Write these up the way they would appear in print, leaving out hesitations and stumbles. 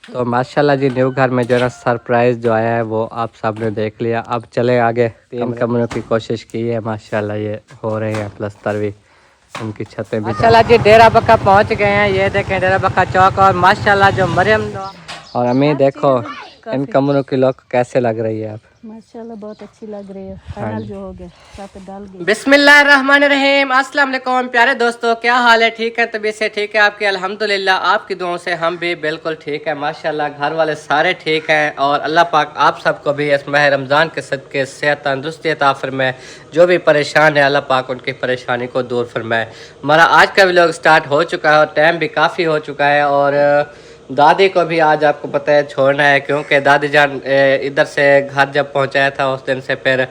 तो माशाल्लाह जी न्यू घर में जो है ना सरप्राइज जो आया है वो आप सब ने देख लिया। अब चले आगे। 3 कमरों की कोशिश की है, माशाल्लाह ये हो रहे हैं प्लस्तर भी, उनकी छतें भी। माशाल्लाह जी डेरा बक्का पहुंच गए हैं। ये देखें डेरा बक्का चौक। और माशाल्लाह जो मरियम और अम्मी देखो इन कमरों की लुक कैसे लग रही है। आप माशाल्लाह बहुत अच्छी लग रही है। फाइनल जो हो गया साथ डाल गई। बिस्मिल्लाहिर्रहमानिर्रहीम। अस्सलाम वालेकुम प्यारे दोस्तों, क्या हाल है? ठीक है, तबीयत से ठीक है आपकी? अल्हम्दुलिल्लाह आपकी दुआओं से हम भी बिल्कुल ठीक है माशाल्लाह। घर वाले सारे ठीक हैं और अल्लाह पाक आप सबको भी इस माह रमज़ान के सदके सेहत तंदुरुस्ती अता फरमाए। जो भी परेशान है अल्लाह पाक उनकी परेशानी को दूर फरमाए। हमारा आज का व्लॉग स्टार्ट हो चुका है और टाइम भी काफ़ी हो चुका है। और दादी को भी आज आपको पता है छोड़ना है, क्योंकि दादी जान इधर से घर जब पहुंचाया था उस दिन से फिर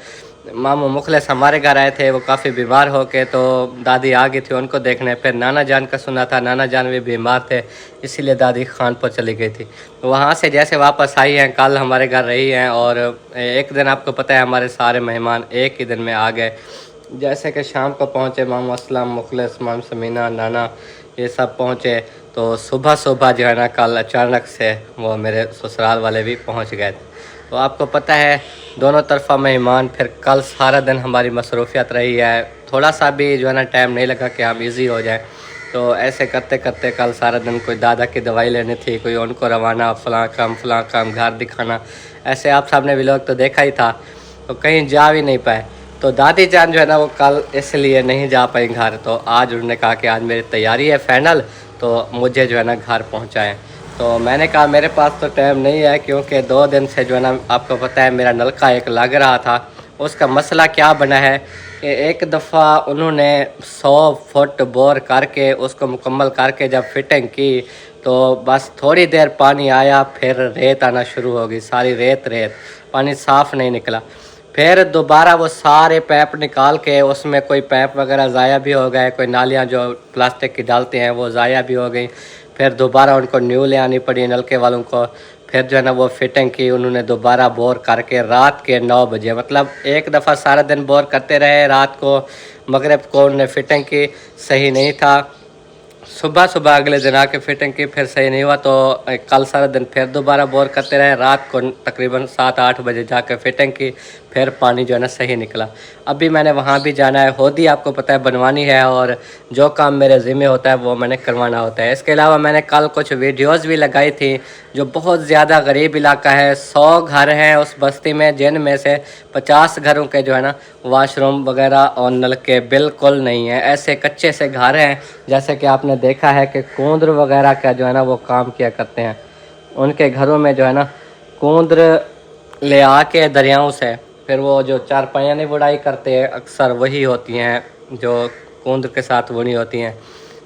मामू मुखलिस हमारे घर आए थे। वो काफ़ी बीमार हो के तो दादी आ गई थी उनको देखने। फिर नाना जान का सुना था, नाना जान भी बीमार थे, इसीलिए दादी खानपुर चली गई थी। वहाँ से जैसे वापस आई हैं कल हमारे घर रही हैं। और एक दिन आपको पता है हमारे सारे मेहमान एक ही दिन में आ गए। जैसे कि शाम को पहुँचे मामू असलम, मुखलिस, माम समीना, नाना ये सब पहुँचे। तो सुबह सुबह जो है ना कल अचानक से वो मेरे ससुराल वाले भी पहुँच गए थे। तो आपको पता है दोनों तरफा मेहमान। फिर कल सारा दिन हमारी मसरूफियत रही है, थोड़ा सा भी जो है ना टाइम नहीं लगा कि हम इजी हो जाए। तो ऐसे करते करते कल सारा दिन कोई दादा की दवाई लेनी थी, कोई उनको रवाना, फलां काम घर दिखाना। ऐसे आप साहब ने व्लॉग तो देखा ही था, तो कहीं जा भी नहीं पाए। तो दादी जान जो है ना वो कल इसलिए नहीं जा पाई घर। तो आज उन्होंने कहा कि आज मेरी तैयारी है फाइनल, तो मुझे जो है ना घर पहुँचाएँ। तो मैंने कहा मेरे पास तो टाइम नहीं है, क्योंकि 2 दिन से जो है ना आपको पता है मेरा नलका एक लग रहा था। उसका मसला क्या बना है कि एक दफ़ा उन्होंने 100 फुट बोर करके उसको मुकम्मल करके जब फिटिंग की तो बस थोड़ी देर पानी आया, फिर रेत आना शुरू हो गई, सारी रेत, पानी साफ़ नहीं निकला। फिर दोबारा वो सारे पैप निकाल के उसमें कोई पैप वगैरह ज़ाया भी हो गए, कोई नालियाँ जो प्लास्टिक की डालते हैं वो ज़ाया भी हो गई। फिर दोबारा उनको न्यू ले आनी पड़ी नलके वालों को। फिर जो है ना वो फिटिंग की उन्होंने दोबारा बोर करके रात के 9 बजे, मतलब एक दफ़ा सारा दिन बोर करते रहे। रात को मगरिब को उन्होंने फिटिंग की, सही नहीं था। सुबह सुबह अगले दिन आके फिटिंग की, फिर सही नहीं हुआ। तो कल सारा दिन फिर दोबारा बोर करते रहे। रात को तकरीबन 7-8 बजे जाकर फिटिंग की, फिर पानी जो है ना सही निकला। अभी मैंने वहाँ भी जाना है, होदी आपको पता है बनवानी है, और जो काम मेरे ज़िम्मे होता है वो मैंने करवाना होता है। इसके अलावा मैंने कल कुछ वीडियोज़ भी लगाई थी। जो बहुत ज़्यादा गरीब इलाका है, 100 घर हैं उस बस्ती में, जिनमें से 50 घरों के जो है ना वाशरूम वगैरह और नलके बिल्कुल नहीं है। ऐसे कच्चे से घर हैं, जैसे कि आपने देखा है कि कूंद्र वगैरह का जो है ना वो काम किया करते हैं। उनके घरों में जो है ना कूंद्र ले आके दरियाओं से, फिर वो जो चारपाइयाँ नहीं बुनाई करते हैं अक्सर वही होती हैं जो कूंद्र के साथ बुनी होती हैं।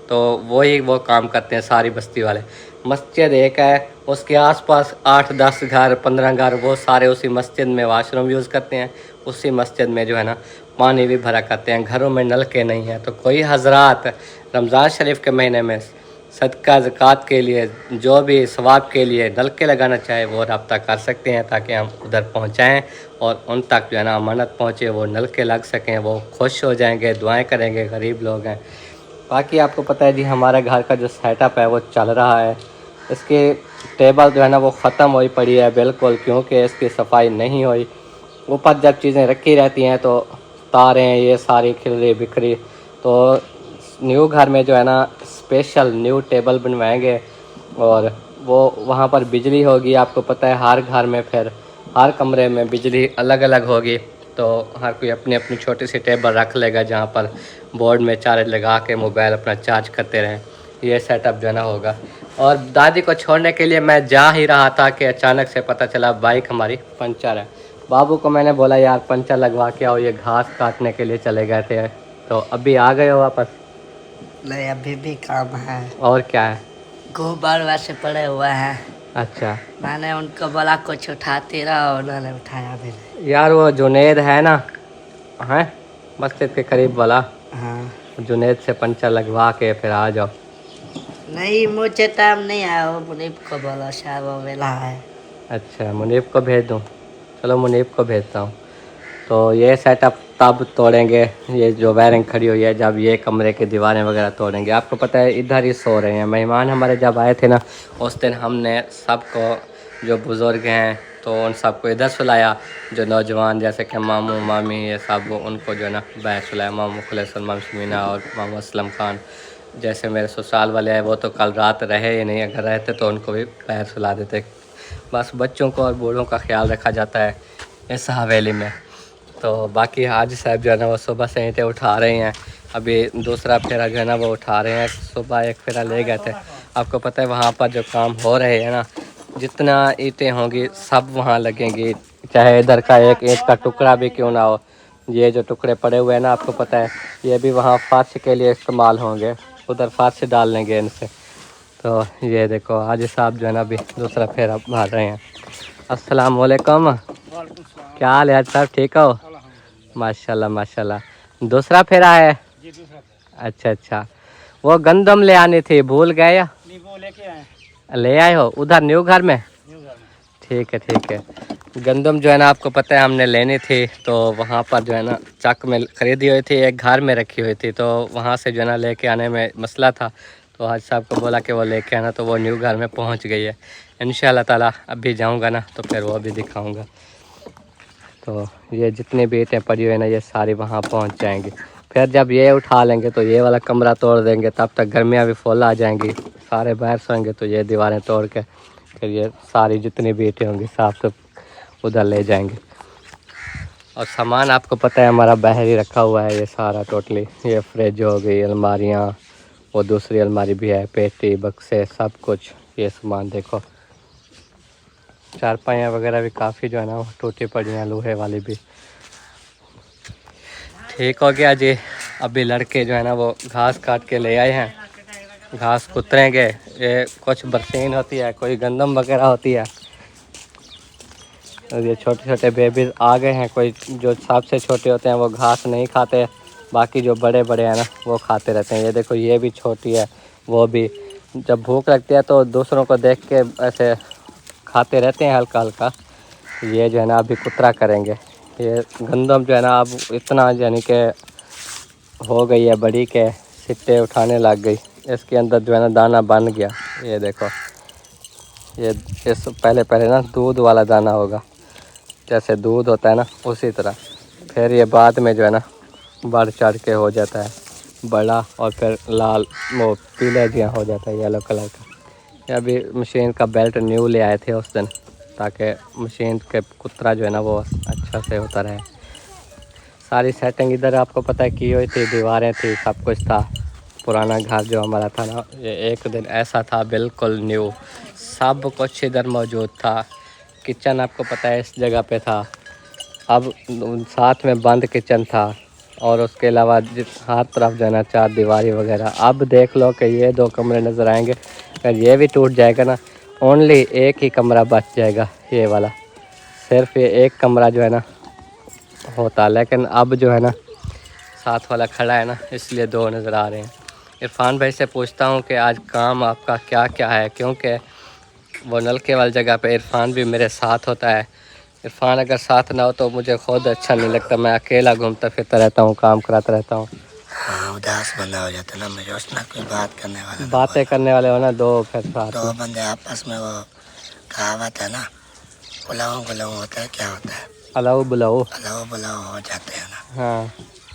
तो वही वो काम करते हैं सारी बस्ती वाले। मस्जिद एक है, उसके आसपास 8-10 घर, 15 घर, वो सारे उसी मस्जिद में वाशरूम यूज़ करते हैं। उसी मस्जिद में जो है ना पानी भी भरा करते हैं। घरों में नलके नहीं हैं। तो कोई हजरात रमज़ान शरीफ के महीने में सदका ज़कात के लिए, जो भी सवाब के लिए नलके लगाना चाहे वो रब्ता कर सकते हैं, ताकि हम उधर पहुंचाएं और उन तक जो है ना अमानत पहुंचे, वो नलके लग सकें, वो खुश हो जाएंगे, दुआएं करेंगे। गरीब लोग हैं। बाकी आपको पता है जी हमारे घर का जो सेटअप है वो चल रहा है। इसकी टेबल जो है ना वो ख़त्म हुई पड़ी है बिल्कुल, क्योंकि इसकी सफाई नहीं हुई। ऊपर जब चीज़ें रखी रहती हैं तो तारें ये सारी खिलरी बिखरी। तो न्यू घर में जो है ना स्पेशल न्यू टेबल बनवाएंगे और वो वहाँ पर बिजली होगी। आपको पता है हर घर में फिर हर कमरे में बिजली अलग अलग होगी। तो हर कोई अपनी अपनी छोटी सी टेबल रख लेगा जहाँ पर बोर्ड में चार्ज लगा के मोबाइल अपना चार्ज करते रहें। ये सेटअप जो है ना होगा। और दादी को छोड़ने के लिए मैं जा ही रहा था कि अचानक से पता चला बाइक हमारी पंचर है। बाबू को मैंने बोला यार पंचर लगवा के आओ, ये घास काटने के लिए चले गए थे। तो अभी आ गए हो वापस? नहीं, अभी भी काम है। और क्या है? गोबर वैसे पड़े हुए हैं। अच्छा, मैंने उनको बोला कुछ उठाती रहो, उन्होंने उठाया भी नहीं। यार वो जुनेद है ना, है मस्जिद के करीब वाला, हाँ। जुनेद से पंचर लगवा के फिर आ जाओ। नहीं, मुझे टाइम नहीं है, वो मुनीब को बोलो, शायद वो वेला है। अच्छा, मुनीब को भेज दूँ? चलो मुनीब को भेजता हूँ। तो ये सेटअप तब तोड़ेंगे ये जो वायरिंग खड़ी हुई है, जब ये कमरे की दीवारें वगैरह तोड़ेंगे। आपको पता है इधर ही सो रहे हैं मेहमान हमारे। जब आए थे ना उस दिन हमने सबको, जो बुज़ुर्ग हैं तो उन सबको इधर सुलाया, जो नौजवान जैसे कि मामू मामी ये सब, उनको जो है ना बाहर सुलाया। मामू खुलैसन, माम शमीना और मामू असलम खान जैसे मेरे ससुराल वाले हैं, वो तो कल रात रहे ही नहीं, अगर रहते तो उनको भी बाहर सुला देते। बस बच्चों को और बूढ़ों का ख्याल रखा जाता है इस हवेली में। तो बाकी हाजी साहब जो है ना वो सुबह से ईंटें उठा रहे हैं। अभी दूसरा फेरा जो है ना वो उठा रहे हैं। सुबह एक फेरा ले गए थे। आपको पता है वहाँ पर जो काम हो रहे हैं ना, जितना ईंटें होंगी सब वहाँ लगेंगी, चाहे इधर का एक ईंट का टुकड़ा भी क्यों ना हो। ये जो टुकड़े पड़े हुए हैं ना, आपको पता है ये भी वहाँ फर्श के लिए इस्तेमाल होंगे, उधर फर्श डाल लेंगे इनसे। तो ये देखो हाजी साहब जो है ना अभी दूसरा फेरा मार रहे हैं। अस्सलाम वालेकुम, क्या हाल है हाजी साहब, ठीक हो? माशाल्लाह माशाल्लाह। दूसरा फेरा है? जी दूसरा। अच्छा अच्छा। वो गंदम ले आनी थी, भूल गए या नहीं वो लेके आए। ले आए हो उधर न्यू घर में? न्यू घर में। ठीक है ठीक है। गंदम जो है ना आपको पता है हमने लेनी थी, तो वहाँ पर जो है ना चक में ख़रीदी हुई थी, एक घर में रखी हुई थी, तो वहाँ से जो है ना लेके आने में मसला था। तो हाजी साहब को बोला कि वो लेके आना, तो वो न्यू घर में पहुँच गई है। इंशाल्लाह ताला अभी जाऊँगा ना तो फिर वो भी दिखाऊँगा। तो ये जितनी भी ईंटें पड़ी हुई है ना ये सारी वहाँ पहुँच जाएंगी। फिर जब ये उठा लेंगे तो ये वाला कमरा तोड़ देंगे, तब तक गर्मियाँ भी फुल आ जाएंगी, सारे बाहर सोएंगे। तो ये दीवारें तोड़ के फिर ये सारी जितनी भी ईंटें होंगी साफ तो उधर ले जाएंगे। और सामान आपको पता है हमारा बाहर ही रखा हुआ है ये सारा टोटली। ये फ्रिज हो गई, अलमारियाँ, वो दूसरी अलमारी भी है, पेटी बक्से सब कुछ। ये सामान देखो, चारपाइयाँ वगैरह भी काफ़ी जो है ना वो टूटी पड़ी हैं, लोहे वाली भी। ठीक हो गया जी। अभी लड़के जो है ना वो घास काट के ले आए हैं, घास कुतरेंगे। ये कुछ बरसीन होती है, कोई गंदम वगैरह होती है। और ये छोटे छोटे बेबीज आ गए हैं, कोई जो सबसे छोटे होते हैं वो घास नहीं खाते, बाकी जो बड़े बड़े हैं ना वो खाते रहते हैं। ये देखो ये भी छोटी है, वो भी जब भूख लगती है तो दूसरों को देख के ऐसे खाते रहते हैं हल्का हल्का। ये जो है ना अभी कुतरा करेंगे। ये गंदम जो है ना अब इतना यानी कि हो गई है बड़ी के सिट्टे उठाने लग गई। इसके अंदर जो है ना दाना बन गया। ये देखो ये इस पहले पहले ना दूध वाला दाना होगा, जैसे दूध होता है ना उसी तरह। फिर ये बाद में जो है ना बढ़ चढ़ के हो जाता है बड़ा, और फिर लाल वो पीला जिया हो जाता है येलो कलर का। ये अभी मशीन का बेल्ट न्यू ले आए थे उस दिन, ताकि मशीन के कुतरा जो है ना वो अच्छा से होता रहे। सारी सेटिंग इधर आपको पता है की हुई थी, दीवारें थी, सब कुछ था। पुराना घर जो हमारा था ना, ये एक दिन ऐसा था बिल्कुल न्यू, सब कुछ इधर मौजूद था। किचन आपको पता है इस जगह पे था, अब साथ में बंद किचन था। और उसके अलावा हर तरफ जो है ना चार दीवारी वगैरह। अब देख लो कि ये दो कमरे नज़र आएंगे, अगर ये भी टूट जाएगा ना ओनली एक ही कमरा बच जाएगा, ये वाला। सिर्फ ये एक कमरा जो है ना होता, लेकिन अब जो है ना साथ वाला खड़ा है ना इसलिए दो नज़र आ रहे हैं। इरफान भाई से पूछता हूँ कि आज काम आपका क्या क्या है, क्योंकि वो नलके वाली जगह पे इरफान भी मेरे साथ होता है। इरफान अगर साथ ना हो तो मुझे खुद अच्छा नहीं लगता, मैं अकेला घूमता फिरता रहता हूँ, काम कराता रहता हूँ। हाँ उदास बंदा हो जाता ना, मुझे उसना कोई बात करने वाला ना बातें करने वाले हो ना दो, फिर साथ दो में बंदे आपस में, वो कहावत है ना, बुलाओ बुलाओ होता है, क्या होता है, अलाउ बुलाओ। बुलाओ बुलाओ हो जाते हैं ना। हाँ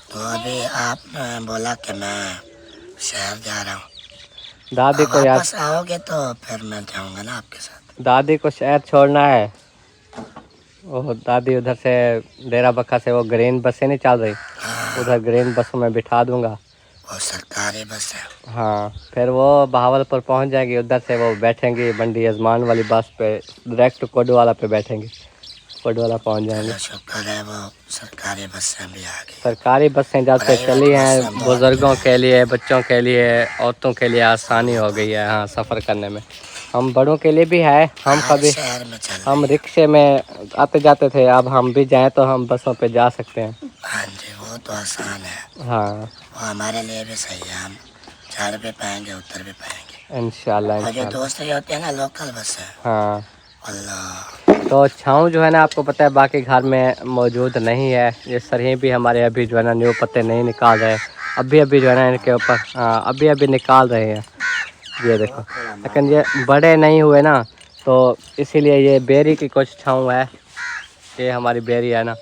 तो अभी आपने बोला कि मैं शहर जा रहा हूँ, दादी अब को याद, वापस आओगे तो फिर मैं जाऊँगा ना आपके साथ। दादी को शहर छोड़ना है। वो दादी उधर से डेरा बक्खा से वो ग्रीन बसें नहीं चल रही, हाँ उधर ग्रीन बसों में बिठा दूंगा। वो सरकारी बस है। हाँ फिर वो बहावलपुर पहुंच जाएगी, उधर से वो बैठेंगी बंडी अजमान वाली बस पे, डायरेक्ट कोडवाला पे बैठेंगी, कोडवाला पहुंच जाएंगे। चलो शुक्र है वो सरकारी बसें भी आ गई। सरकारी बसें जब से चली हैं बसें बहुत बुज़ुर्गों के लिए, बच्चों के लिए, औरतों के लिए आसानी हो गई है हाँ सफ़र करने में। हम बड़ों के लिए भी है, हम हर कभी शहर में चल हम रही है। रिक्शे में आते जाते थे, अब हम भी जाएं तो हम बसों पे जा सकते हैं। हाँ जी वो तो आसान है, हाँ वो हमारे लिए भी सही है, हम चढ़ भी पाएंगे उतर भी पाएंगे। इंशाल्लाह और जो इंशाल्लाह। दूसरी होती है ना लोकल बस है, हाँ अल्लाह तो छाँव जो है ना आपको पता है बाकी घर में मौजूद नहीं है। ये सरही भी हमारे अभी जो है ना न्यू पत्ते नहीं निकाल रहे, अभी जो है ना इनके ऊपर अभी निकाल रहे हैं। ये देखो, लेकिन ये बड़े नहीं हुए ना, तो इसीलिए ये बेरी की कुछ छाँव है। ये हमारी बेरी है ना,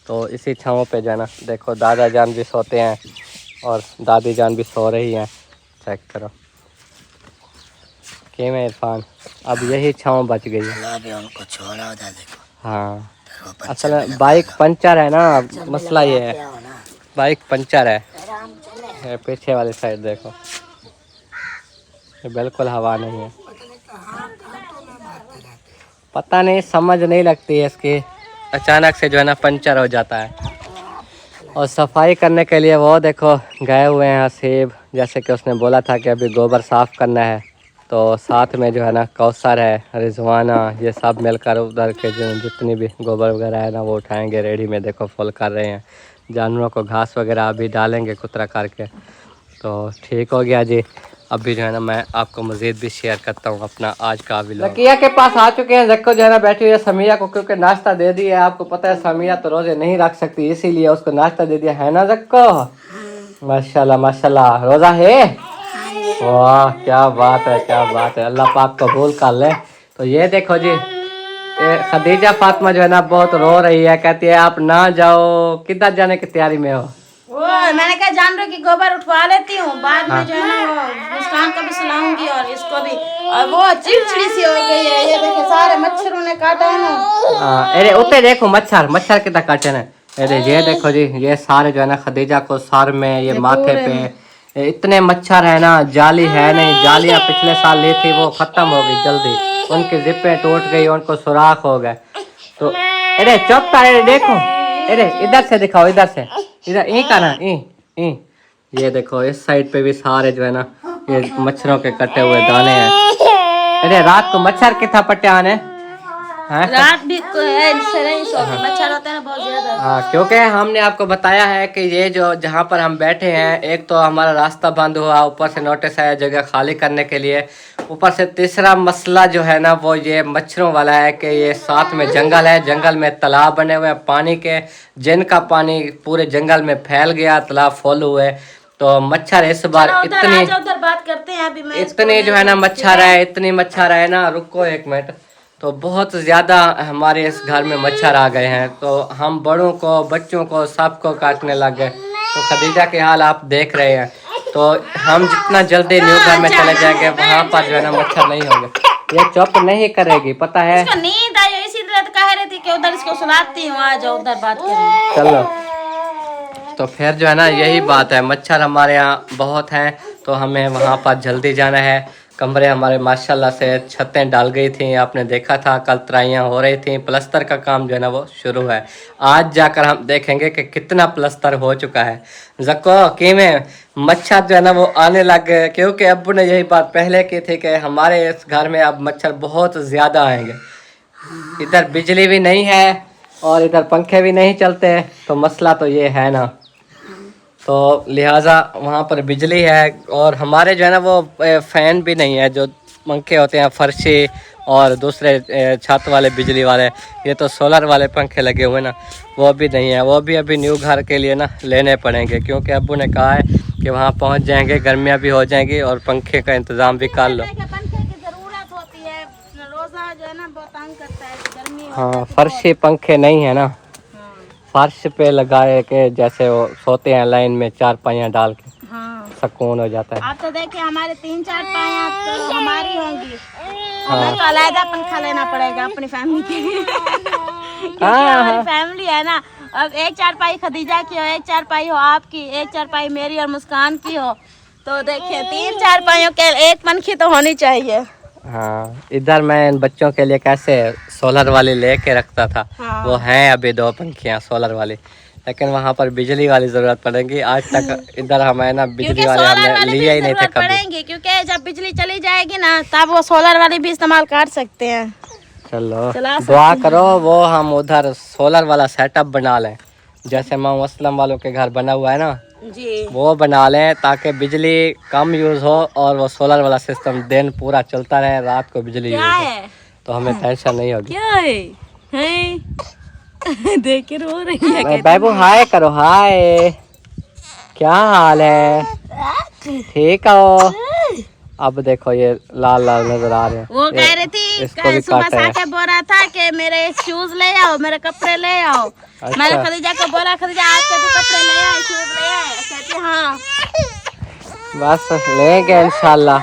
तो इसी छाँव पे जो है ना देखो दादा जान भी सोते हैं और दादी जान भी सो रही हैं। चेक करो कि में इरफान, अब यही छाँव बच गई है। अभी उनको छोड़ा उधर देखो। हाँ, असल में बाइक पंचर है ना, मसला ये है बाइक पंचर है। ये पीछे वाली साइड देखो, ये बिल्कुल हवा नहीं है। पता नहीं, समझ नहीं लगती है इसकी, अचानक से जो है ना पंचर हो जाता है। और सफाई करने के लिए वो देखो गए हुए हैं हसीब, जैसे कि उसने बोला था कि अभी गोबर साफ़ करना है। तो साथ में जो है ना कौसर है, रिजवाना, ये सब मिलकर उधर के जितनी भी गोबर वगैरह है ना वो उठाएंगे। रेडी में देखो फुल कर रहे हैं। जानवरों को घास वगैरह अभी डालेंगे कुतरा करके। तो ठीक हो गया जी। अभी जो है ना मैं आपको मज़ीद भी शेयर करता हूँ अपना आज का व्लॉग। ज़किया के पास आ चुके हैं। ज़क्को जो है ना बैठी हुई है समिया को, क्योंकि नाश्ता दे दिया है। आपको पता है समिया तो रोज़े नहीं रख सकती, इसीलिए उसको नाश्ता दे दिया है ना ज़क्को। माशाल्लाह माशाल्लाह, रोज़ा है। वाह क्या बात है, क्या बात है। अल्लाह पाक कबूल कर ले। तो ये देखो जी, खदीजा फातिमा जो है ना बहुत रो रही है, कहती है आप ना जाओ। किधर जाने की तैयारी में हो? वो मैंने कहा जानवर की गोबर उठवा लेती हूँ, बाद में जो है ना वो मुस्कान को भी सुलाऊंगी और इसको भी। और वो चिड़चिड़ी सी हो गई है, ये देखे सारे मच्छरों ने काटा है ना। अरे उते देखो मच्छर कितना काटे ना। अरे ये देखो जी, ये सारे जो है ना खदीजा को सर में, ये माथे पे इतने मच्छर है ना। जाली है नहीं, जालियाँ पिछले साल ली थी वो खत्म हो गई जल्दी, उनकी जिप्पें टूट गई, उनको सुराख हो गए। तो अरे चुप कर, देखो अरे इधर से दिखाओ, इधर से, इधर ई का ना ई। ये देखो इस साइड पे भी सारे जो है ना ये मच्छरों के कटे हुए दाने हैं। अरे रात को मच्छर कितना पट्टे आने रात भी नहीं सोते, मच्छर होते हैं बहुत ज्यादा। हाँ, क्योंकि हमने आपको बताया है कि ये जो जहाँ पर हम बैठे हैं, एक तो हमारा रास्ता बंद हुआ, ऊपर से नोटिस आया जगह खाली करने के लिए, ऊपर से तीसरा मसला जो है ना वो ये मच्छरों वाला है कि ये साथ में जंगल है, जंगल में तालाब बने हुए हैं पानी के, जिनका पानी पूरे जंगल में फैल गया, तालाब फुल हुए। तो मच्छर इस बार उधर बात करते हैं अभी। मैं इतने जो है ना मच्छर है, इतनी मच्छर है ना, रुको एक मिनट। तो बहुत ज़्यादा हमारे इस घर में मच्छर आ गए हैं, तो हम बड़ों को बच्चों को सबको काटने लग गए। तो खदीजा के हाल आप देख रहे हैं। तो हम जितना जल्दी न्यू घर में चले जाएंगे वहाँ पर जो है ना मच्छर नहीं होंगे। ये चुप नहीं करेगी, पता है नींद आई इसीलिए तो कह रही थी कि उधर इसको सुलाती हूँ, आ जाओ उधर बात करें। चलो, तो फिर जो है ना यही बात है, मच्छर हमारे यहाँ बहुत हैं, तो हमें वहाँ पर जल्दी जाना है। कमरे हमारे माशाल्लाह से छतें डाल गई थी, आपने देखा था, कल तराइयाँ हो रही थी, प्लस्तर का काम जो है ना वो शुरू है। आज जाकर हम देखेंगे कि कितना प्लस्तर हो चुका है। ज़क्को कि में मच्छर जो है ना वो आने लग गए, क्योंकि अब्बू ने यही बात पहले की थी कि हमारे इस घर में अब मच्छर बहुत ज़्यादा आएंगे। इधर बिजली भी नहीं है और इधर पंखे भी नहीं चलते, तो मसला तो ये है ना। तो लिहाजा वहाँ पर बिजली है और हमारे जो है ना वो फ़ैन भी नहीं है, जो पंखे होते हैं फर्शी और दूसरे छत वाले बिजली वाले, ये तो सोलर वाले पंखे लगे हुए ना, वो भी नहीं है। वो भी अभी न्यू घर के लिए ना लेने पड़ेंगे, क्योंकि अब्बू ने कहा है कि वहाँ पहुँच जाएंगे, गर्मियाँ भी हो जाएंगी और पंखे का इंतज़ाम भी कर लो। हाँ, फर्शी पंखे नहीं है ना, फर्श पे लगाए के जैसे वो सोते हैं लाइन में चारपाइयाँ डाल के, हाँ। सुकून हो जाता है। आप तो देखिए हमारे 3-4 पाइयाँ तो हमारी होंगी, हमें तो अलग पंखा लेना पड़ेगा अपनी फैमिली के लिए। क्योंकि हमारी फैमिली है ना, अब 1 चारपाई खदीजा की हो, 1 चारपाई हो आपकी, 1 चारपाई मेरी और मुस्कान की हो, तो देखिए 3 चारपाइयों के 1 पंखी तो होनी चाहिए। हाँ, इधर मैं इन बच्चों के लिए कैसे सोलर वाली लेके रखता था। हाँ। वो हैं अभी 2 पंखियाँ सोलर वाली, लेकिन वहाँ पर बिजली वाली जरूरत पड़ेगी। आज तक इधर हमें ना बिजली वाले हमने लिया ही नहीं था कभी, क्योंकि जब बिजली चली जाएगी ना तब वो सोलर वाली भी इस्तेमाल कर सकते हैं। चलो दुआ करो वो हम उधर सोलर वाला सेटअप बना लें, जैसे माँ असलम वालों के घर बना हुआ है ना जी, वो बना लें, ताकि बिजली कम यूज़ हो और वो सोलर वाला सिस्टम दिन पूरा चलता रहे, रात को बिजली यूज़ हो, तो हमें टेंशन नहीं होगी। क्या है? हैं देख के रो रही है। बाबू हाय करो, हाय, क्या हाल है, ठीक हो? अब देखो ये लाल लाल नजर आ रहे हैं। वो कह रही थी इसको भी सुबह काटा है। साके बोल रहा था कि मेरे शूज ले आओ, मेरे कपड़े ले आओ। अच्छा। मैंने खदीजा को बोला, खदीजा आपके भी कपड़े ले आए, शूज ले आए। कहती हाँ बस लेंगे इंशाल्लाह।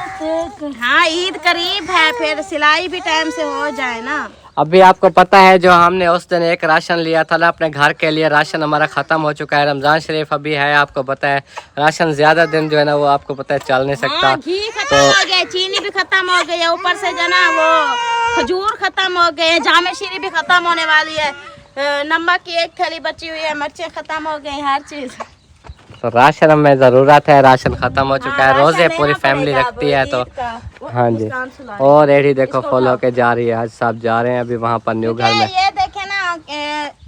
हाँ, ईद करीब है, फिर सिलाई भी टाइम से हो जाए ना। अभी आपको पता है जो हमने उस दिन एक राशन लिया था ना अपने घर के लिए, राशन हमारा ख़त्म हो चुका है। रमज़ान शरीफ अभी है, आपको पता है राशन ज़्यादा दिन जो है ना वो आपको पता है चल नहीं सकता। हाँ, घी खत्म हो गया, चीनी भी खत्म हो गई है, ऊपर से जो ना वो खजूर खत्म हो गए, जामे शीरी भी खत्म होने वाली है, नमक की एक थैली बची हुई है, मिर्चें खत्म हो गई, हर चीज़। तो राशन हमें ज़रूरत है, राशन ख़त्म हो चुका है। हाँ, रोज़े राशन पूरी लेना फैमिली पड़ेगा रखती है तो अब हाँ जी। और एडी देखो फॉलो होके जा रही है, आज साहब जा रहे हैं अभी वहाँ पर न्यू घर में। ये देखे ना,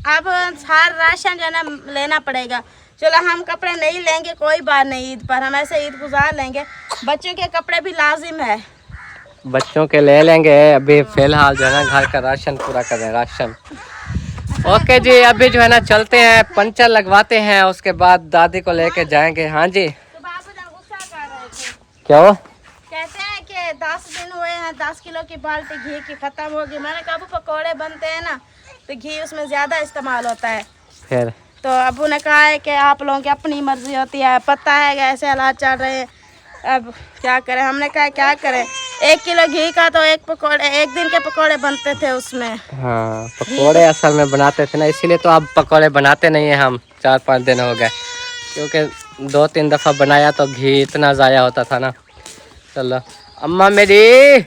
अब हर राशन जो है ना लेना पड़ेगा। चलो हम कपड़े नहीं लेंगे, कोई बात नहीं, ईद पर हम ऐसे ईद गुजार लेंगे। बच्चों के कपड़े भी लाजिम है, बच्चों के ले लेंगे। अभी फिलहाल जो है ना घर का राशन पूरा कर रहे हैं, राशन। ओके जी, अभी जो है ना चलते हैं, पंचर लगवाते हैं, उसके बाद दादी को लेके जाएंगे। हाँ जी, तो बाबू जान गुस्सा कर रहे थे, क्या हुआ? कहते हैं कि 10 दिन हुए हैं, 10 किलो की बाल्टी घी की खत्म होगी। मैंने कहा अबू पकौड़े बनते हैं ना तो घी उसमें ज्यादा इस्तेमाल होता है। फिर तो अबू ने कहा है कि आप लोगों की अपनी मर्जी होती है, पता है कि ऐसे हालात चल रहे हैं, अब क्या करें। हमने कहा क्या करें, 1 किलो घी का तो एक दिन के पकौड़े बनते थे उसमें। हाँ, पकोड़े असल में बनाते थे ना, इसीलिए तो अब पकोड़े बनाते नहीं है हम, 4-5 दिन हो गए, क्योंकि 2-3 दफ़ा बनाया तो घी इतना ज़ाया होता था ना। चलो अम्मा मेरी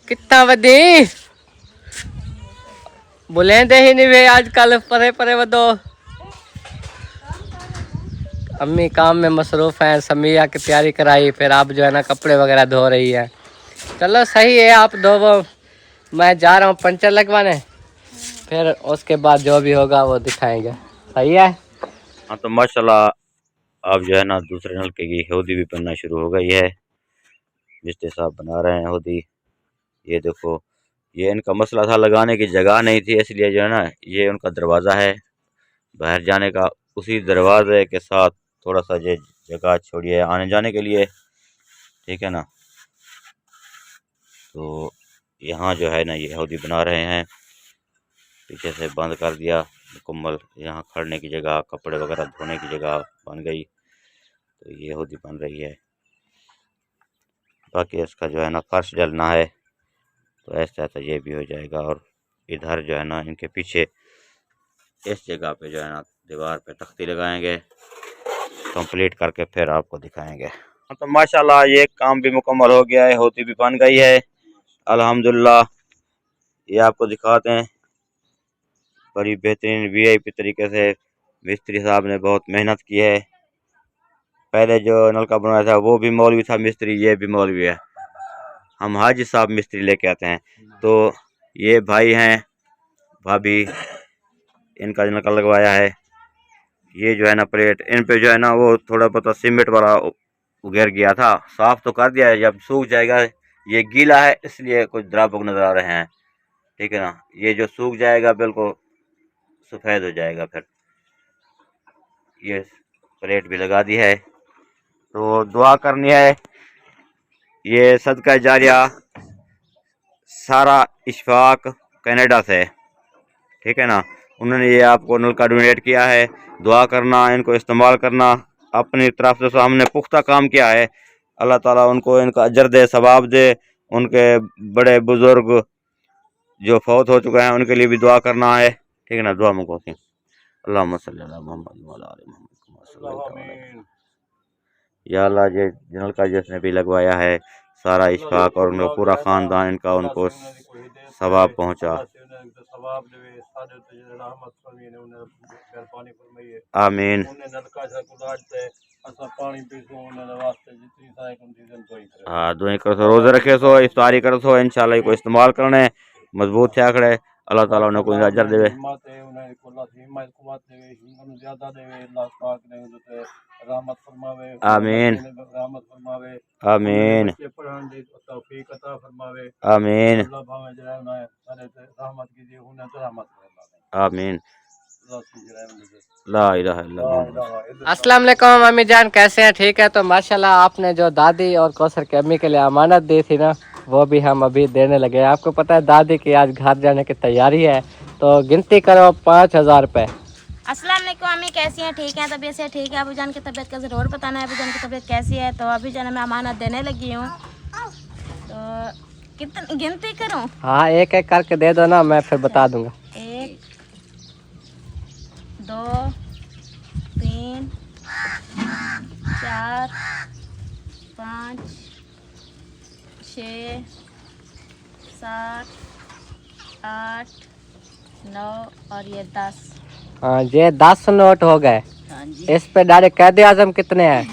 कितना वधी बुलेंदे ही नहीं वे आजकल, परे परे वदो। अम्मी काम में मसरूफ़ हैं, समिया की तैयारी कराई, फिर आप जो है ना कपड़े वगैरह धो रही है। चलो सही है, आप दो वो, मैं जा रहा हूँ पंचर लगवाने, फिर उसके बाद जो भी होगा वो दिखाएंगे। सही है। हाँ तो माशाल्लाह अब जो है ना दूसरे नलके की हौदी भी बनना शुरू हो गई है। मिस्त्री साहब बना रहे हैं हौदी। ये देखो, ये इनका मसला था लगाने की जगह नहीं थी, इसलिए जो है ना ये उनका दरवाज़ा है बाहर जाने का, उसी दरवाजे के साथ थोड़ा सा ये जगह छोड़िए आने जाने के लिए, ठीक है ना। तो यहाँ जो है ना ये हौदी बना रहे हैं, पीछे से बंद कर दिया मुकम्मल, यहाँ खड़ने की जगह, कपड़े वगैरह धोने की जगह बन गई, तो ये हौदी बन रही है। बाकी इसका जो है ना फर्श डलना है, तो ऐसा तो ये भी हो जाएगा। और इधर जो है ना इनके पीछे इस जगह पे जो है ना दीवार पे तख्ती लगाएंगे, कंप्लीट करके फिर आपको दिखाएंगे। तो माशाल्लाह ये काम भी मुकम्मल हो गया है, हौदी भी बन गई है अल्हम्दुलिल्लाह। ये आपको दिखाते हैं, बड़ी बेहतरीन वीआईपी तरीके से मिस्त्री साहब ने बहुत मेहनत की है। पहले जो नलका बनाया था वो भी मौलवी था मिस्त्री, ये भी मौलवी है। हम हाजी साहब मिस्त्री लेके आते हैं। तो ये भाई हैं, भाभी, इनका नलका लगवाया है। ये जो है ना प्लेट, इन पे जो है ना वो थोड़ा बहुत सीमेंट वाला उगैर गया था, साफ तो कर दिया है, जब सूख जाएगा, ये गीला है इसलिए कुछ द्रावक नजर आ रहे हैं, ठीक है ना। ये जो सूख जाएगा बिल्कुल सफ़ेद हो जाएगा। फिर ये प्लेट भी लगा दी है, तो दुआ करनी है ये सदका जारिया सारा इशफाक कनाडा से, ठीक है ना। उन्होंने ये आपको नलका डोनेट किया है, दुआ करना, इनको इस्तेमाल करना, अपनी तरफ से हमने पुख्ता काम किया है। अल्लाह ताला उनको इनका अजर दे, सवाब दे। उनके बड़े बुजुर्ग जो फौत हो चुके हैं उनके लिए भी दुआ करना है, ठीक है ना। दुआ मुको अल्लाहुम्मा सल्ली अला मुहम्मद व अला आलि मुहम्मद। या अल्लाह ये नलका जिसने भी लगवाया है सारा इशफाक और उनका पूरा ख़ानदान, इनका उनको सवाब पहुँचा। आमीन। हाँ दुआएं करो सो, रोज़े रखे सो, इफ्तारी करो सो, इंशाल्लाह को इस्तेमाल करने मजबूत थे आखड़े। अल्लाह ताला उन्हें कोई अजर देवे। आमीन आमीन आमीन आमीन। ला इलाहा इल्लल्लाह। अस्सलाम वालेकुम अम्मी जान, कैसे हैं? ठीक है। तो माशाल्लाह आपने जो दादी और कौसर की अम्मी के लिए अमानत दी थी ना, वो भी हम अभी देने लगे हैं। आपको पता है दादी की आज घर जाने की तैयारी है, तो गिनती करो 5000 रुपये। अस्सलाम वालेकुम अम्मी, कैसी हैं? ठीक है, तबीयत से ठीक है? अबू जान की तबीयत का ज़रूर बताना है, अबू जान की तबीयत कैसी है। तो अभी जान मैं अमानत देने लगी हूँ, तो कितनी गिनती करूँ? हाँ, एक एक करके दे दो ना, मैं फिर बता दूंगा। 1 2 3 4 5 6 7 8 9 और ये 10। हाँ, ये 10 नोट हो गए। हाँ जी, इस पे डायरेक्ट कैद आजम कितने हैं?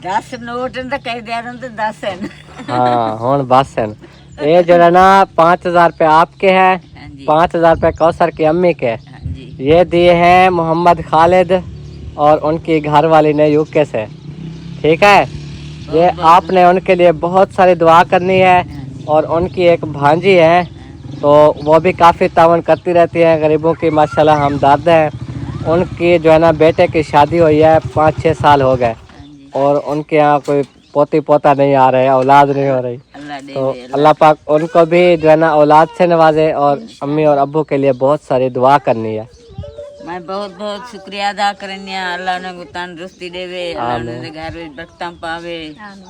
10 नोट तो कह दिया तो 10 है। हाँ हूँ बस है। ये जो है ना 5000 रुपये आपके हैं, 5000 रुपये कौसर की अम्मी के। ये दिए हैं मोहम्मद खालिद और उनकी घर वाली ने यूके से। ठीक है, ये आपने उनके लिए बहुत सारी दुआ करनी है। और उनकी एक भांजी है, तो वो भी काफ़ी तावन करती रहती है गरीबों की, माशाल्लाह हमदर्द हैं। उनकी जो है ना बेटे की शादी हुई है, 5-6 साल हो गए, और उनके यहाँ कोई पोती पोता नहीं आ रहे, औलाद नहीं हो रही। तो अल्लाह पाक उनको भी जो है ना औलाद से नवाजे, और अम्मी और अब्बू के लिए बहुत सारी दुआ करनी है। मैं बहुत बहुत शुक्रिया अदा करनी है। अल्लाह ने को तंदुरुस्ती देवे, अल्लाह ने घर में बरकत पावे,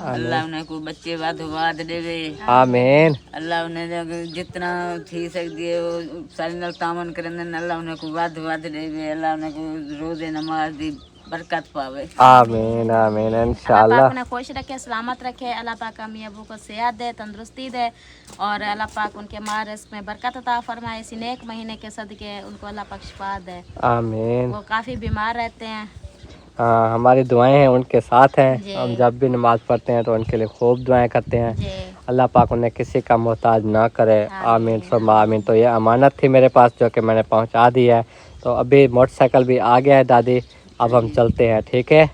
अल्लाह ने को बच्चे वाद देवे, आमीन। अल्लाह ने जितना थी सकती है वो सारी नल तामन करन, अल्लाह ने को वाद देवे, अल्लाह ने को रोजे नमाज दी बरकत पावे। आमीन आमीन इंशाल्लाह। उन्हें खुश रखे, सलामत रखे। अल्लाह पाक अम्मी अबू को सेहत दे, तंदुरुस्ती दे, और अल्लाह पाक उनके माँ रिस्क में बरकत अता फरमाए। इसी नेक महीने के सदके उनको अल्लाह पाक शिफा दे। आमीन। वो काफ़ी बीमार रहते हैं। हाँ, हमारी दुआएं हैं उनके साथ हैं। जी। हम जब भी नमाज पढ़ते हैं तो उनके लिए खूब दुआएं करते हैं। जी। अल्लाह पाक उन्हें किसी का मोहताज ना करे। आमीन सुम्मा आमीन। तो ये अमानत थी मेरे पास जो कि मैंने पहुंचा दी है। तो अभी मोटरसाइकिल भी आ गया है दादी, अब हम चलते हैं। ठीक है,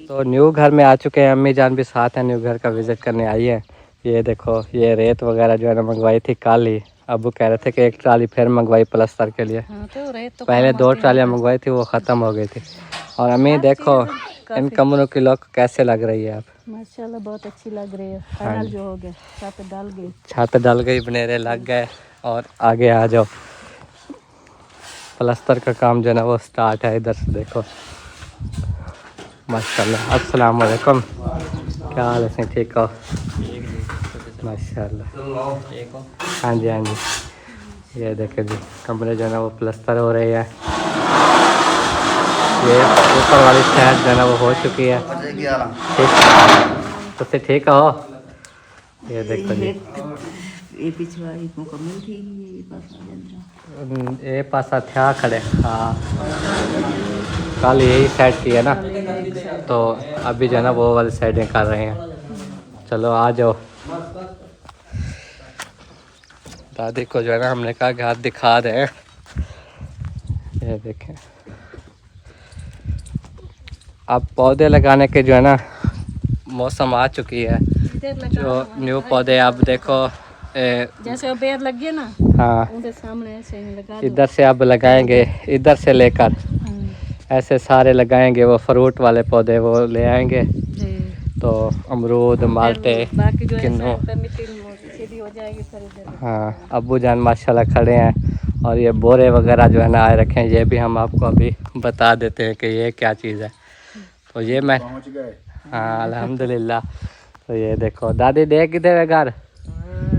तो न्यू घर में आ चुके हैं, अम्मी जान भी साथ हैं, न्यू घर का विज़िट करने आई है। ये देखो, ये रेत वगैरह जो है ना मंगवाई थी कल ही। अबू कह रहे थे कि एक ट्राली फिर मंगवाई प्लास्टर के लिए। तो पहले 2 ट्रालियाँ मंगवाई थी, वो ख़त्म हो गई थी। और अम्मी देखो इन कमरों की लुक कैसे लग रही है आप? माशाल्लाह बहुत अच्छी लग रही है। फाइनल जो हो गया, छत डल गई, छत डल गई, बनेरे लग गए। और आगे आ जाओ, प्लास्टर का काम जो है ना वो स्टार्ट है। इधर से देखो माशाल्लाह। अस्सलाम वालेकुम, क्या हाल है? ठीक हो? माशाल्लाह। हाँ जी हाँ जी। ये देखे जी कमरे जो है ना वो प्लास्टर हो रही है। ये ऊपर वाली साइड जो है ना वो हो चुकी है। ठीक, तो ठीक हो? ये देखो जी, ये पिछवा मुकम्मल थी, ये पासा था खड़े। हाँ, कल यही साइड की है ना, तो अभी जो है ना वो वाली साइडें कर रहे हैं। चलो आ जाओ। दादी को जो है ना हमने कहा घर दिखा दें। ये देखें, अब पौधे लगाने के जो है ना मौसम आ चुकी है। जो न्यू पौधे अब देखो जैसे वो पेड़ लग गए ना, हाँ, उनके सामने ऐसे ही लगा दो। इधर से अब लगाएंगे, इधर से लेकर ऐसे सारे लगाएंगे। वो फ्रूट वाले पौधे वो ले आएंगे, तो अमरूद, माल्टे, किन्नू। सीधी हो जाएगी फिर इधर। हाँ, अब्बू जान माशाल्लाह खड़े हैं। और ये बोरे वगैरह जो है ना आए रखे हैं, ये भी हम आपको अभी बता देते हैं कि ये क्या चीज़ है। तो ये मैं हाँ अल्हम्दुलिल्लाह। तो ये देखो दादी देख किधर है घर,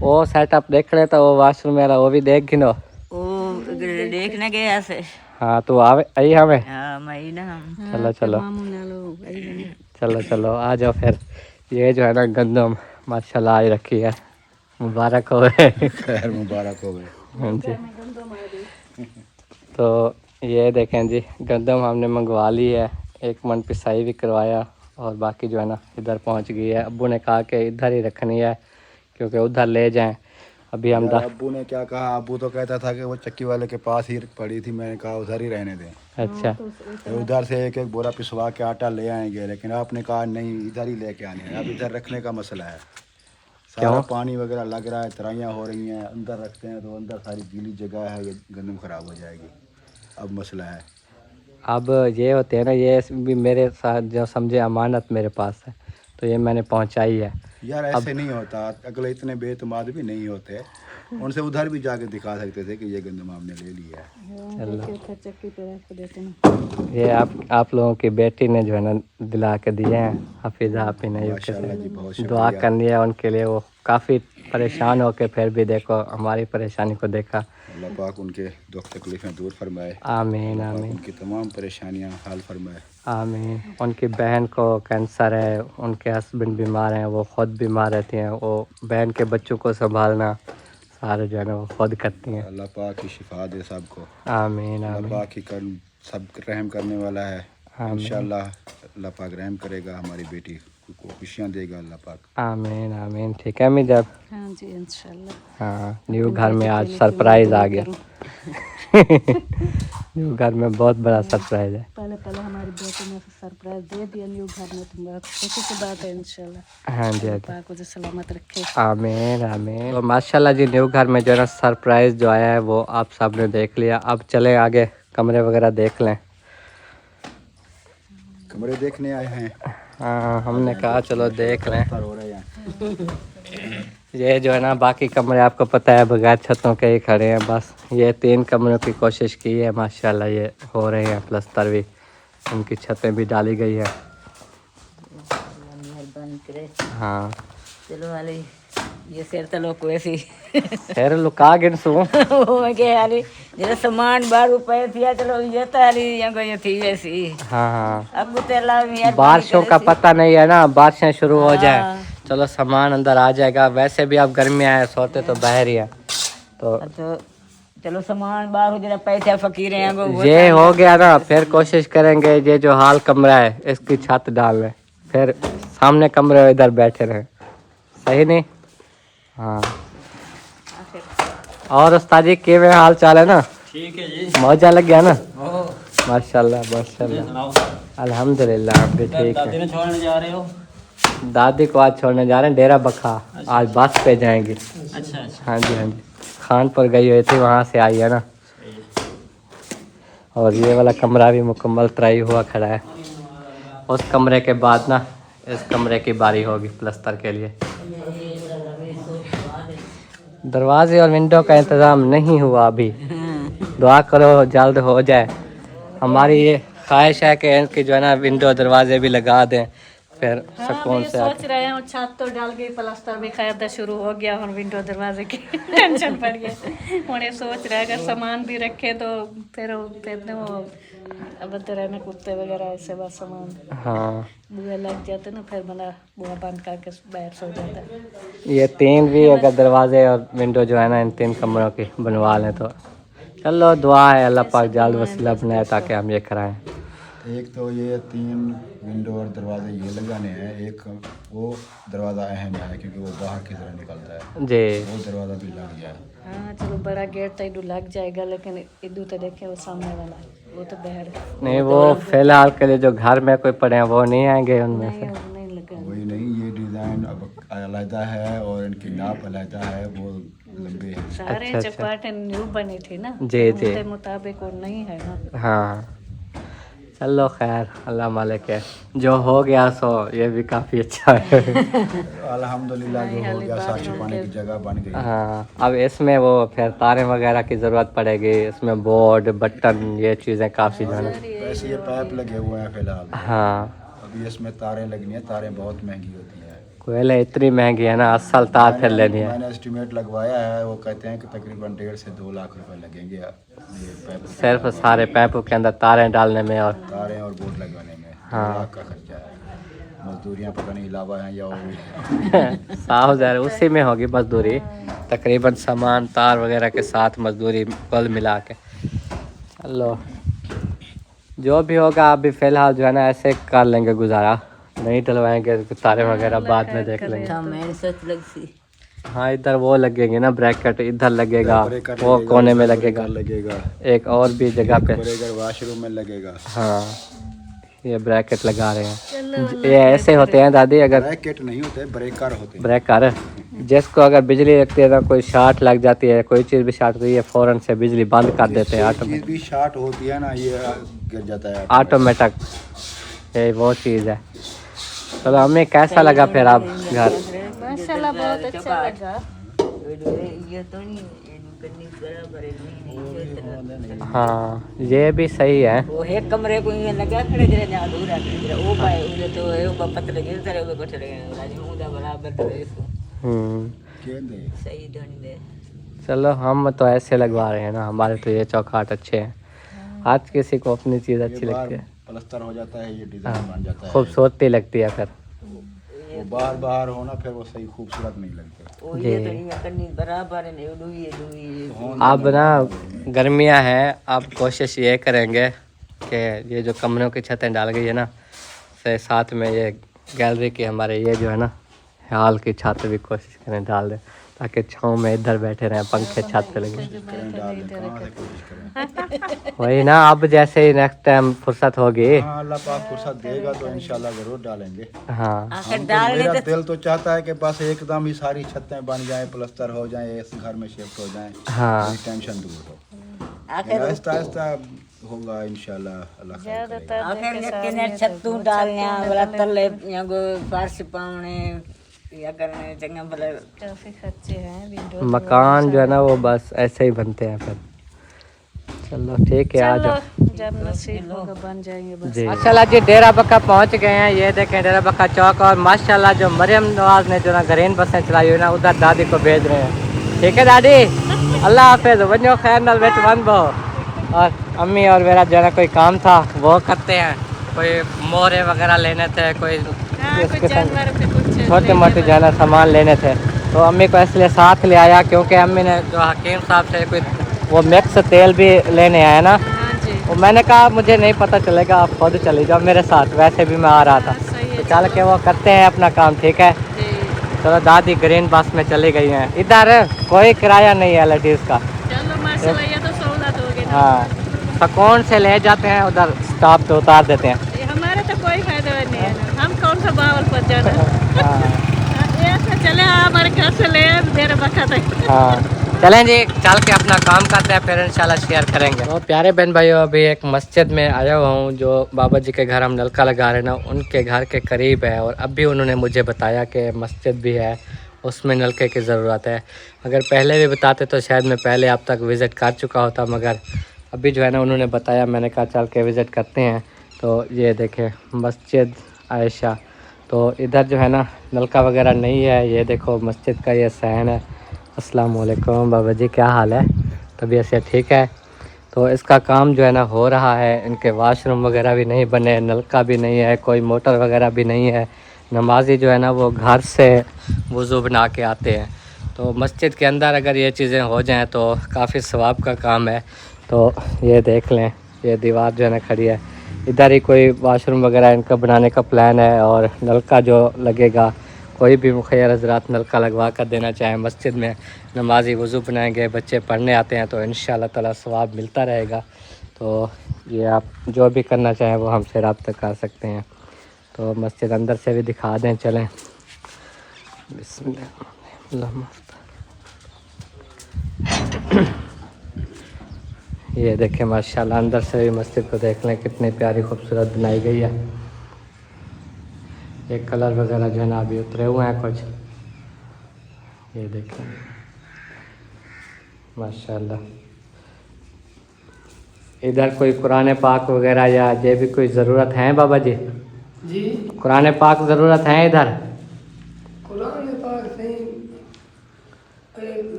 वो सेटअप देख रहे, तो वो वाशरूम मेरा वो भी देख गिनो। ओ देखने गया से। हाँ, तो आवे आई हमें। हाँ मैं ना, चलो चलो चलो चलो आ जाओ फिर। ये जो है ना गंदम माशाल्लाह आई रखी है, मुबारक हो गए। खैर मुबारक हो गए। हाँ जी। तो ये देखें जी, गंदम हमने मंगवा ली है, 1 मन पिसाई भी करवाया, और बाकी जो है ना इधर पहुंच गई है। अब्बू ने कहा कि इधर ही रखनी है क्योंकि उधर ले जाएं। अभी हम अब्बू ने क्या कहा, अब्बू तो कहता था कि वो चक्की वाले के पास ही पड़ी थी। मैंने कहा उधर ही रहने दें। अच्छा, तो उधर से एक बोरा पिसवा के आटा ले आएंगे, लेकिन आपने कहा नहीं इधर ही लेके आने हैं। अब इधर रखने का मसला है। सारा पानी वगैरह लग रहा है, तराइयाँ हो रही हैं, अंदर रखते हैं तो अंदर सारी गीली जगह है, ये गंदम खराब हो जाएगी। अब मसला है। अब ये होते हैं ना, ये भी मेरे साथ जो समझे अमानत मेरे पास है, तो ये मैंने पहुंचाई है। यार ऐसे नहीं होता, अगले इतने बेतमाद भी नहीं होते, उनसे उधर भी जाके दिखा सकते थे कि ये गंदम हमने ले लिया है। ये आप लोगों की बेटी ने जो है ना दिला के दिए हैं, हफीज़ा आपी ने माशाल्लाह जी, बहुत दुआ शुक्रिया। करनी है उनके लिए। वो काफ़ी परेशान होके फिर भी देखो हमारी परेशानी को देखा। अल्लाह पाक उनके दुख तकलीफ़ें दूर फरमाए, आमीन अल्लाह पाक आमीन उनकी तमाम परेशानियां हाल फरमाए। आमीन। उनकी बहन को कैंसर है, उनके हस्बैंड बीमार हैं, वो ख़ुद बीमार रहती हैं, वो बहन के बच्चों को संभालना सारे जो है ना वो खुद करती हैं। अल्लाह पाक की शिफा दे सबको। आमीन अल्लाह आमीन पाक ही कर सब रहम करने वाला है। इंशाल्लाह अल्लाह पाक रहम करेगा, हमारी बेटी को खुशियाँ देगा अल्लाह पाक। आमीन आमीन। ठीक है मैं जब हाँ जी इंशाल्लाह। हाँ न्यू घर में आज सरप्राइज आ गया। न्यू घर में बहुत बड़ा सरप्राइज है। पहले हमारी बेटी ने सरप्राइज दे दिया न्यू घर में, तो बहुत खुशी की बात है इंशाल्लाह। हाँ जी हाँ जी। पाक मुझे सलामत रखे। आमीन आमीन। तो माशाल्लाह जी न्यू घर में जो है ना सरप्राइज जो आया है वो आप सब ने देख लिया। अब चले आगे कमरे वगैरह देख लें। कमरे देखने आए हैं, हाँ हमने कहा चलो देख लें। हो रहे हैं। ये जो है ना बाकी कमरे आपको पता है बगैर छतों के ही खड़े हैं। बस ये 3 कमरों की कोशिश की है, माशाल्लाह ये हो रहे हैं प्लस्तर भी, उनकी छतें भी डाली गई है। मेहरबानी करे। हाँ चलो वाली ये सिर तलो को ऐसी फिर लुका गिन सू वो के वाली जरा सामान बाहर पे थिया, चलो ये तो वाली यहाँ को ये थी वैसी। हाँ हाँ अब तो अल्लाह मेहरबानी बारिशों का पता नहीं है ना, बारिशें शुरू हो जाए हाँ। चलो सामान अंदर आ जाएगा। वैसे भी अब गर्मी आए सोते तो बाहर ही है, तो तो चलो सामान बाहर हो जरा पैसे फकीर हैं वो ये हो गया ना। फिर कोशिश करेंगे ये जो हाल कमरा है इसकी छत डाल लें, फिर सामने कमरे इधर बैठे रहें, सही नहीं? हाँ और उस्ताद जी के हाल चाल है ना? ठीक है जी। मौजा लग गया ना? माशाल्लाह माशाल्लाह अल्हम्दुलिल्लाह हम भी ठीक दादी है। ने छोड़ने जा रहे हो? दादी को आज छोड़ने जा रहे हैं डेरा बखा, आज बस पे जाएंगी। अच्छा अच्छा। हाँ जी हाँ जी, खानपुर गई हुई थी वहाँ से आई है ना। और ये वाला कमरा भी मुकम्मल तराई हुआ खड़ा है। उस कमरे के बाद ना इस कमरे की बारी होगी प्लस्तर के लिए। दरवाजे और विंडो का इंतज़ाम नहीं हुआ अभी, दुआ करो जल्द हो जाए। हमारी ये ख्वाहिश है कि इनकी जो है ना विंडो दरवाजे भी लगा दें, फिर सुकून से सोच रहे हैं छत तो डाल गई, प्लास्टर भी कायदा शुरू हो गया, और विंडो दरवाजे की टेंशन पड़ गया। उन्हें सोच रहे अगर सामान भी रखे तो फिर वो अब तो रहने कुत्ते वगैरह ऐसे बस सामान हाँ बुआ लग जाते ना, फिर बना बुआ बंद करके बाहर सो जाता है। ये 3 भी अगर दरवाजे और विंडो जो है ना इन 3 कमरों की बनवा लें तो चलो दुआ है अल्लाह पाक जल्द वसीला बनाए ताकि हम ये कराएं। एक तो ये 3 विंडो और दरवाजे ये लगाने हैं, एक वो दरवाज़ा अहम है क्योंकि वो बाहर की तरह निकलता है, जी वो दरवाज़ा भी लग गया है। हाँ चलो बड़ा गेट तो इधर लग जाएगा, लेकिन इधर तो देखे वो सामने वाला है, वो तो बाहर है। नहीं वो फिलहाल के लिए जो घर में कोई पड़े हैं वो नहीं आएंगे उनमें से। नहीं लगा। वही नहीं, ये डिज़ाइन अब अलहदा है और इनकी नाप अलहदा है, वो लंबे हैं। सारे चपाटे न्यू बनी थी ना, जी जी उसके मुताबिक वो नहीं है ना। हाँ चलो खैर अल्लाह मालिक है, जो हो गया सो ये भी काफ़ी अच्छा है। अल्हम्दुलिल्लाह जो हो गया, साफ छुपाने की जगह बन गई। हाँ अब इसमें वो फिर तारें वगैरह की ज़रूरत पड़ेगी, इसमें बोर्ड बटन ये चीज़ें काफ़ी जो है ना। वैसे ये पाइप लगे हुए हैं फिलहाल, हाँ अभी इसमें तारें लगनी है, तारें बहुत महंगी होती हैं। कोयले इतनी महंगी है ना, असल तार फिर लेनी है। मैंने एस्टिमेट लगवाया है, वो कहते हैं कि तकरीबन 1.5 से 2 लाख रुपए लगेंगे ये पाइप, सिर्फ सारे पैपों के अंदर तारें डालने में और तारें और बोर्ड लगवाने में 2 लाख का खर्चा है। मजदूरियाँ पता नहीं अलावा हैं या और भी। 1,000 उसी में होगी मजदूरी, तकरीबन सामान तार वगैरह के साथ मजदूरी कुल मिला के। चलो जो भी होगा अभी फ़िलहाल जो है ना ऐसे कर लेंगे गुजारा, नहीं डलवाएंगे तारे वगैरह बाद में देख लेंगे। मैं सच लग सी हाँ इधर वो लगेंगे ना ब्रैकेट, इधर लगेगा, वो कोने में लगेगा, लगेगा, एक और भी जगह पे बरेगर वाशरूम में लगेगा। हाँ ये ब्रैकेट लगा रहे हैं। ये ऐसे होते हैं दादी, अगर ब्रैकेट नहीं होते, ब्रेकर होते हैं। ब्रेकर, जिसको अगर बिजली लगती है ना, कोई शॉर्ट लग जाती है, कोई चीज़ भी शॉर्ट होती है, फ़ौरन से बिजली बंद कर देते हैं चीज़ भी शॉर्ट होती है ना, ये गिर जाता है ऑटोमेटिक। ये वो चीज़ है। चलो हमें कैसा लगा फिर आप घर? माशाल्लाह बहुत अच्छा लगा। ये तो नहीं करनी बराबर है। हाँ ये भी सही है। वो एक कमरे को ये लगा खड़े जरे ना अधूरा खड़े वो पाए उधर तो वो पत्थर गिर तरह वो बैठे रहे राज मुदा बराबर तो इसको सही ढंग दे। चलो हम तो ऐसे लगवा रहे हैं ना, हमारे तो ये चौखाट अच्छे हैं। आज किसी को अपनी चीज़ अच्छी लगती है, प्लास्टर हो जाता है, ये डिजाइन बन जाता है, खूबसूरती लगती है। फिर वो बाहर बाहर होना फिर वो सही खूबसूरत नहीं लगता। वो ये तो नहीं करनी बराबर है नहीं डूई अब ना गर्मियाँ हैं, अब कोशिश ये करेंगे कि ये जो कमरों की छतें डाल गई है ना, से साथ में ये गैलरी की हमारे ये जो है ना हाल की छत भी कोशिश करें डाल दें, ताकि छाँव में इधर बैठे रहें, पंखे छत पे लगे। वही ना, अब जैसे ही नेक्स्ट टाइम फुर्सत होगी, हाँ अल्लाह पाक फुर्सत देगा तो इंशाल्लाह जरूर डालेंगे। हाँ मेरा दिल तो चाहता है कि बस एकदम ही सारी छतें बन जाएं, प्लास्टर हो जाएं, इस घर में शिफ्ट हो जाएं, हाँ टेंशन दूर हो। आहिस्ता आहिस्ता होगा इंशाल्लाह, अल्लाह खैर करेगा। आखिर किने छत्तू डालने वाला तले या को फर्श पावने या करने चंगा भले काफी खर्चे हैं। विंडो मकान जो है ना वो बस ऐसे ही बनते हैं फिर। चलो ठीक है, आ जाओ जब नसीब होगा बन जाएंगे बस। जी। माशाल्लाह जी डेरा बक्का पहुंच गए हैं। ये देखें डेरा बक्का चौक, और माशाल्लाह जो मरियम नवाज ने जो ना ग्रीन बसें चलाई हुई ना, उधर दादी को भेज रहे हैं। ठीक है दादी, अल्लाह हाफिज, वनो खैर नल बेच बन बो। और अम्मी और मेरा जो है ना कोई काम था वो करते हैं, कोई मोहरे वगैरह लेने थे, कोई छोटे मोटे जो है ना सामान लेने थे, तो अम्मी को इसलिए साथ ले आया, क्योंकि अम्मी ने जो हकीम साहब से कोई वो मिक्स तेल भी लेने आया ना, वो मैंने कहा मुझे नहीं पता चलेगा, आप खुद चली जाओ मेरे साथ, वैसे भी मैं आ रहा था, तो चल के वो करते हैं अपना काम। ठीक है, चलो दादी ग्रीन बस में चली गई हैं। इधर कोई किराया नहीं है लेडीज़ का। हाँ, सुकून से ले जाते हैं, उधर स्टॉप पे उतार देते हैं। हमारे तो कोई फायदा नहीं है ना, हम कौन सा बावल पर जाना। ऐसा चले हमारे घर से ले डेरा बक्का तक। हाँ चलें जी, चल के अपना काम करते हैं, फिर इंशाल्लाह शेयर करेंगे। तो प्यारे बहन भाइयों, अभी एक मस्जिद में आया हुआ हूँ, जो बाबा जी के घर हम नलका लगा रहे हैं ना, उनके घर के करीब है, और अभी उन्होंने मुझे बताया कि मस्जिद भी है, उसमें नलके की ज़रूरत है। अगर पहले भी बताते तो शायद मैं पहले अब तक विज़िट कर चुका होता, मगर अभी जो है ना उन्होंने बताया, मैंने कहा चल के विज़िट करते हैं। तो ये देखें मस्जिद आयशा, तो इधर जो है ना नलका वगैरह नहीं है। ये देखो मस्जिद का ये सहन है। अस्सलाम वालेकुम बाबा जी, क्या हाल है? तबीयत से ठीक है? तो इसका काम जो है ना हो रहा है। इनके वाशरूम वगैरह भी नहीं बने, नलका भी नहीं है, कोई मोटर वगैरह भी नहीं है। नमाजी जो है ना वो घर से वज़ू बना के आते हैं। तो मस्जिद के अंदर अगर ये चीज़ें हो जाएं तो काफ़ी सवाब का काम है। तो ये देख लें, ये दीवार जो है ना खड़ी है, इधर ही कोई वाशरूम वगैरह इनका बनाने का प्लान है, और नलका जो लगेगा, कोई भी मुखैर हज़रात नलका लगवा कर देना चाहे मस्जिद में, नमाजी वज़ू बनाएंगे, बच्चे पढ़ने आते हैं, तो इंशाअल्लाह ताला सवाब मिलता रहेगा। तो ये आप जो भी करना चाहें वो हमसे रब्ता कर सकते हैं। तो मस्जिद अंदर से भी दिखा दें, चलें। बिस्मिल्लाह। ये देखें माशाल्लाह, अंदर से भी मस्जिद को देख लें, कितनी प्यारी खूबसूरत बनाई गई है। ये कलर वगैरह जो है ना अभी उतरे हुए हैं कुछ, ये देखें माशाल्लाह। इधर कोई कुरान पाक वगैरह या ये भी कोई ज़रूरत है बाबा जी? जी कुरान पाक ज़रूरत है इधर? कुरान पाक सही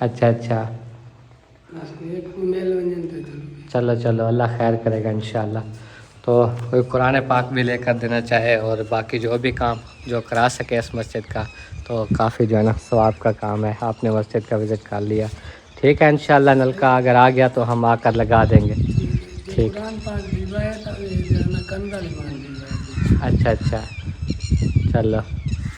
अच्छा अच्छा, चलो चलो, अल्लाह खैर करेगा इंशाल्लाह। तो कोई कुरान पाक भी लेकर देना चाहे, और बाकी जो भी काम जो करा सके इस मस्जिद का, तो काफ़ी जो है ना सवाब का काम है। आपने मस्जिद का विज़िट कर लिया, ठीक है। इंशाल्लाह नलका अगर आ गया तो हम आकर लगा देंगे। ठीक, अच्छा अच्छा, चलो